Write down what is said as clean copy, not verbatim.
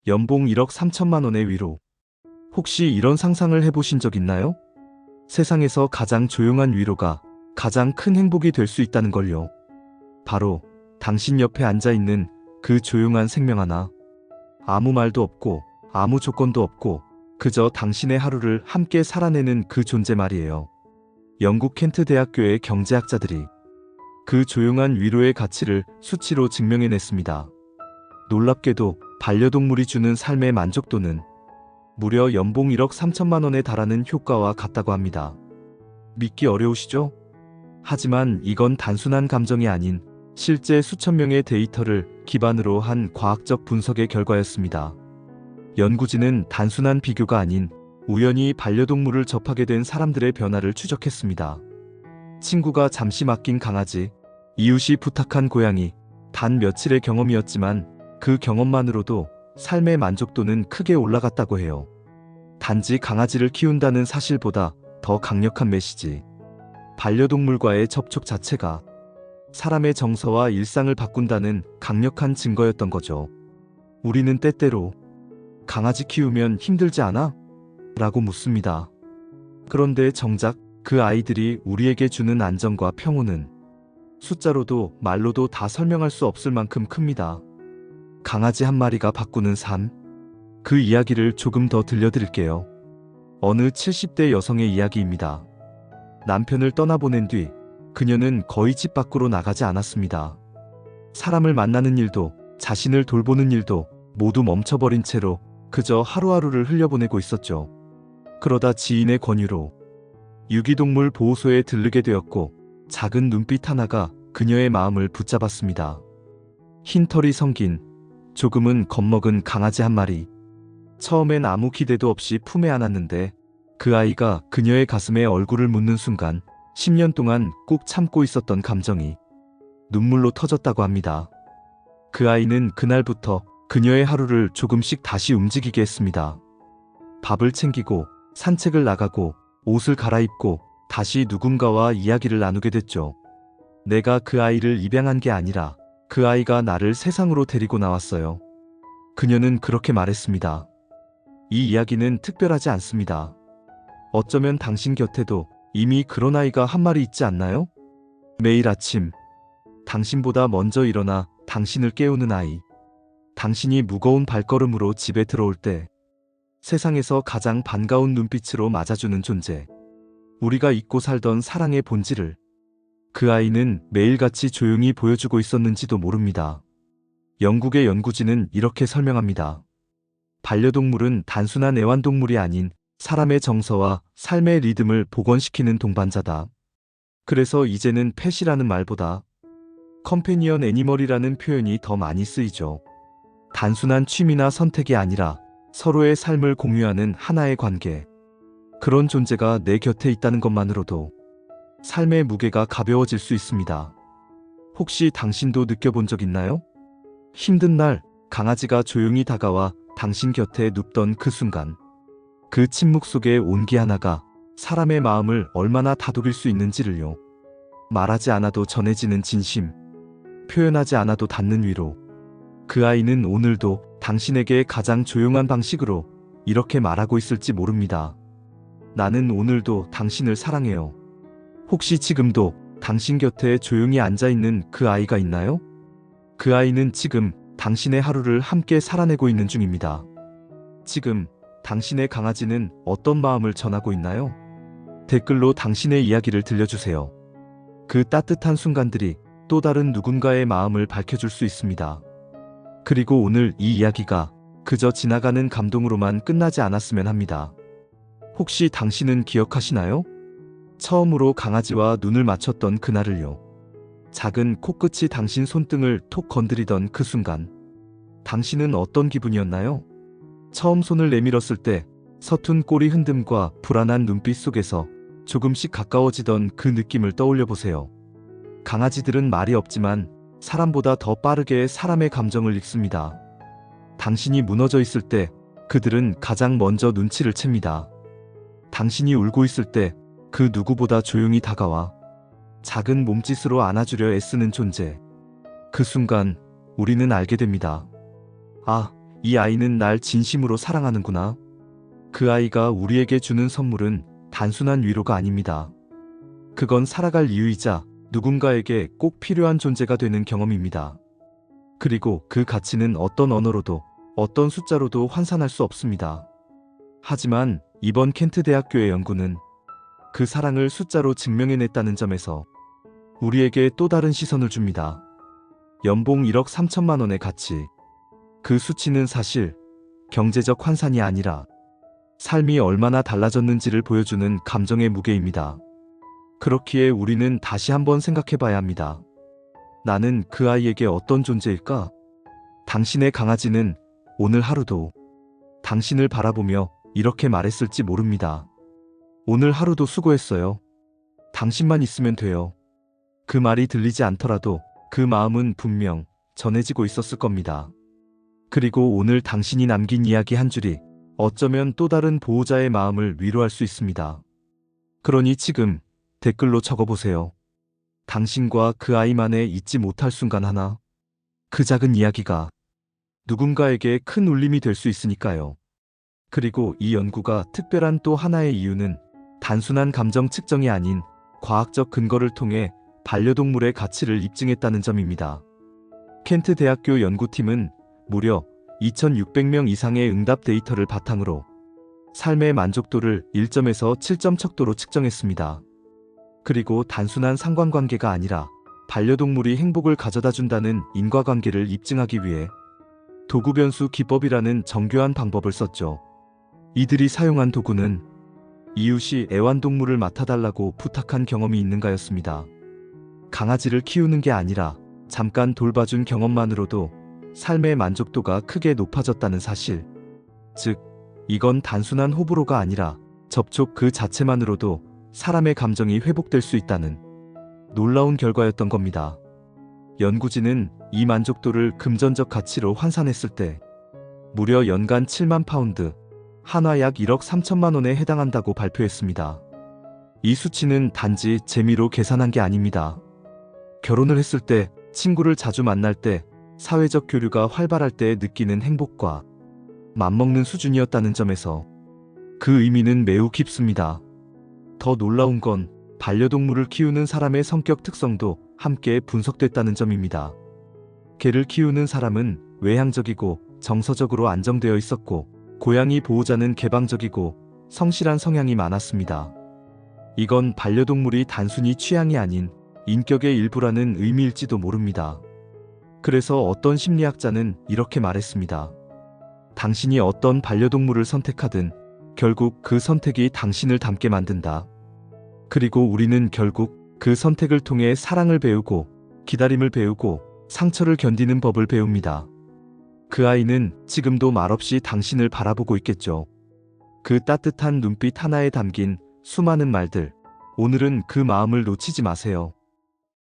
연봉 1억 3천만 원의 위로. 혹시 이런 상상을 해보신 적 있나요? 세상에서 가장 조용한 위로가 가장 큰 행복이 될 수 있다는 걸요. 바로 당신 옆에 앉아있는 그 조용한 생명 하나. 아무 말도 없고 아무 조건도 없고 그저 당신의 하루를 함께 살아내는 그 존재 말이에요. 영국 켄트 대학교의 경제학자들이 그 조용한 위로의 가치를 수치로 증명해냈습니다. 놀랍게도 반려동물이 주는 삶의 만족도는 무려 연봉 1억 3천만 원에 달하는 효과와 같다고 합니다. 믿기 어려우시죠? 하지만 이건 단순한 감정이 아닌 실제 수천 명의 데이터를 기반으로 한 과학적 분석의 결과였습니다. 연구진은 단순한 비교가 아닌 우연히 반려동물을 접하게 된 사람들의 변화를 추적했습니다. 친구가 잠시 맡긴 강아지, 이웃이 부탁한 고양이, 단 며칠의 경험이었지만 그 경험만으로도 삶의 만족도는 크게 올라갔다고 해요. 단지 강아지를 키운다는 사실보다 더 강력한 메시지. 반려동물과의 접촉 자체가 사람의 정서와 일상을 바꾼다는 강력한 증거였던 거죠. 우리는 때때로 강아지 키우면 힘들지 않아? 라고 묻습니다. 그런데 정작 그 아이들이 우리에게 주는 안정과 평온은 숫자로도 말로도 다 설명할 수 없을 만큼 큽니다. 강아지 한 마리가 바꾸는 삶. 그 이야기를 조금 더 들려드릴게요. 어느 70대 여성의 이야기입니다. 남편을 떠나보낸 뒤 그녀는 거의 집 밖으로 나가지 않았습니다. 사람을 만나는 일도 자신을 돌보는 일도 모두 멈춰버린 채로 그저 하루하루를 흘려보내고 있었죠. 그러다 지인의 권유로 유기동물 보호소에 들르게 되었고 작은 눈빛 하나가 그녀의 마음을 붙잡았습니다. 흰 털이 성긴 조금은 겁먹은 강아지 한 마리. 처음엔 아무 기대도 없이 품에 안았는데 그 아이가 그녀의 가슴에 얼굴을 묻는 순간 10년 동안 꾹 참고 있었던 감정이 눈물로 터졌다고 합니다. 그 아이는 그날부터 그녀의 하루를 조금씩 다시 움직이게 했습니다. 밥을 챙기고 산책을 나가고 옷을 갈아입고 다시 누군가와 이야기를 나누게 됐죠. 내가 그 아이를 입양한 게 아니라 그 아이가 나를 세상으로 데리고 나왔어요. 그녀는 그렇게 말했습니다. 이 이야기는 특별하지 않습니다. 어쩌면 당신 곁에도 이미 그런 아이가 한 마리 있지 않나요? 매일 아침 당신보다 먼저 일어나 당신을 깨우는 아이. 당신이 무거운 발걸음으로 집에 들어올 때 세상에서 가장 반가운 눈빛으로 맞아주는 존재. 우리가 잊고 살던 사랑의 본질을 그 아이는 매일같이 조용히 보여주고 있었는지도 모릅니다. 영국의 연구진은 이렇게 설명합니다. 반려동물은 단순한 애완동물이 아닌 사람의 정서와 삶의 리듬을 복원시키는 동반자다. 그래서 이제는 펫이라는 말보다 컴패니언 애니멀이라는 표현이 더 많이 쓰이죠. 단순한 취미나 선택이 아니라 서로의 삶을 공유하는 하나의 관계. 그런 존재가 내 곁에 있다는 것만으로도 삶의 무게가 가벼워질 수 있습니다. 혹시 당신도 느껴본 적 있나요? 힘든 날 강아지가 조용히 다가와 당신 곁에 눕던 그 순간. 그 침묵 속의 온기 하나가 사람의 마음을 얼마나 다독일 수 있는지를요. 말하지 않아도 전해지는 진심, 표현하지 않아도 닿는 위로. 그 아이는 오늘도 당신에게 가장 조용한 방식으로 이렇게 말하고 있을지 모릅니다. 나는 오늘도 당신을 사랑해요. 혹시 지금도 당신 곁에 조용히 앉아있는 그 아이가 있나요? 그 아이는 지금 당신의 하루를 함께 살아내고 있는 중입니다. 지금 당신의 강아지는 어떤 마음을 전하고 있나요? 댓글로 당신의 이야기를 들려주세요. 그 따뜻한 순간들이 또 다른 누군가의 마음을 밝혀줄 수 있습니다. 그리고 오늘 이 이야기가 그저 지나가는 감동으로만 끝나지 않았으면 합니다. 혹시 당신은 기억하시나요? 처음으로 강아지와 눈을 맞췄던 그날을요. 작은 코끝이 당신 손등을 톡 건드리던 그 순간. 당신은 어떤 기분이었나요? 처음 손을 내밀었을 때 서툰 꼬리 흔듦과 불안한 눈빛 속에서 조금씩 가까워지던 그 느낌을 떠올려 보세요. 강아지들은 말이 없지만 사람보다 더 빠르게 사람의 감정을 읽습니다. 당신이 무너져 있을 때 그들은 가장 먼저 눈치를 챕니다. 당신이 울고 있을 때 그 누구보다 조용히 다가와 작은 몸짓으로 안아주려 애쓰는 존재. 그 순간 우리는 알게 됩니다. 아, 이 아이는 날 진심으로 사랑하는구나. 그 아이가 우리에게 주는 선물은 단순한 위로가 아닙니다. 그건 살아갈 이유이자 누군가에게 꼭 필요한 존재가 되는 경험입니다. 그리고 그 가치는 어떤 언어로도 어떤 숫자로도 환산할 수 없습니다. 하지만 이번 켄트 대학교의 연구는 그 사랑을 숫자로 증명해냈다는 점에서 우리에게 또 다른 시선을 줍니다. 연봉 1억 3천만 원의 가치. 그 수치는 사실 경제적 환산이 아니라 삶이 얼마나 달라졌는지를 보여주는 감정의 무게입니다. 그렇기에 우리는 다시 한번 생각해 봐야 합니다. 나는 그 아이에게 어떤 존재일까? 당신의 강아지는 오늘 하루도 당신을 바라보며 이렇게 말했을지 모릅니다. 오늘 하루도 수고했어요. 당신만 있으면 돼요. 그 말이 들리지 않더라도 그 마음은 분명 전해지고 있었을 겁니다. 그리고 오늘 당신이 남긴 이야기 한 줄이 어쩌면 또 다른 보호자의 마음을 위로할 수 있습니다. 그러니 지금 댓글로 적어보세요. 당신과 그 아이만의 잊지 못할 순간 하나. 그 작은 이야기가 누군가에게 큰 울림이 될 수 있으니까요. 그리고 이 연구가 특별한 또 하나의 이유는 단순한 감정 측정이 아닌 과학적 근거를 통해 반려동물의 가치를 입증했다는 점입니다. 켄트 대학교 연구팀은 무려 2,600명 이상의 응답 데이터를 바탕으로 삶의 만족도를 1점에서 7점 척도로 측정했습니다. 그리고 단순한 상관관계가 아니라 반려동물이 행복을 가져다 준다는 인과관계를 입증하기 위해 도구변수 기법이라는 정교한 방법을 썼죠. 이들이 사용한 도구는 이웃이 애완동물을 맡아달라고 부탁한 경험이 있는가였습니다. 강아지를 키우는 게 아니라 잠깐 돌봐준 경험만으로도 삶의 만족도가 크게 높아졌다는 사실. 즉, 이건 단순한 호불호가 아니라 접촉 그 자체만으로도 사람의 감정이 회복될 수 있다는 놀라운 결과였던 겁니다. 연구진은 이 만족도를 금전적 가치로 환산했을 때 무려 연간 7만 파운드, 한화 약 1억 3천만 원에 해당한다고 발표했습니다. 이 수치는 단지 재미로 계산한 게 아닙니다. 결혼을 했을 때, 친구를 자주 만날 때, 사회적 교류가 활발할 때 느끼는 행복과 맞먹는 수준이었다는 점에서 그 의미는 매우 깊습니다. 더 놀라운 건 반려동물을 키우는 사람의 성격 특성도 함께 분석됐다는 점입니다. 개를 키우는 사람은 외향적이고 정서적으로 안정되어 있었고, 고양이 보호자는 개방적이고 성실한 성향이 많았습니다. 이건 반려동물이 단순히 취향이 아닌 인격의 일부라는 의미일지도 모릅니다. 그래서 어떤 심리학자는 이렇게 말했습니다. 당신이 어떤 반려동물을 선택하든 결국 그 선택이 당신을 닮게 만든다. 그리고 우리는 결국 그 선택을 통해 사랑을 배우고 기다림을 배우고 상처를 견디는 법을 배웁니다. 그 아이는 지금도 말없이 당신을 바라보고 있겠죠. 그 따뜻한 눈빛 하나에 담긴 수많은 말들. 오늘은 그 마음을 놓치지 마세요.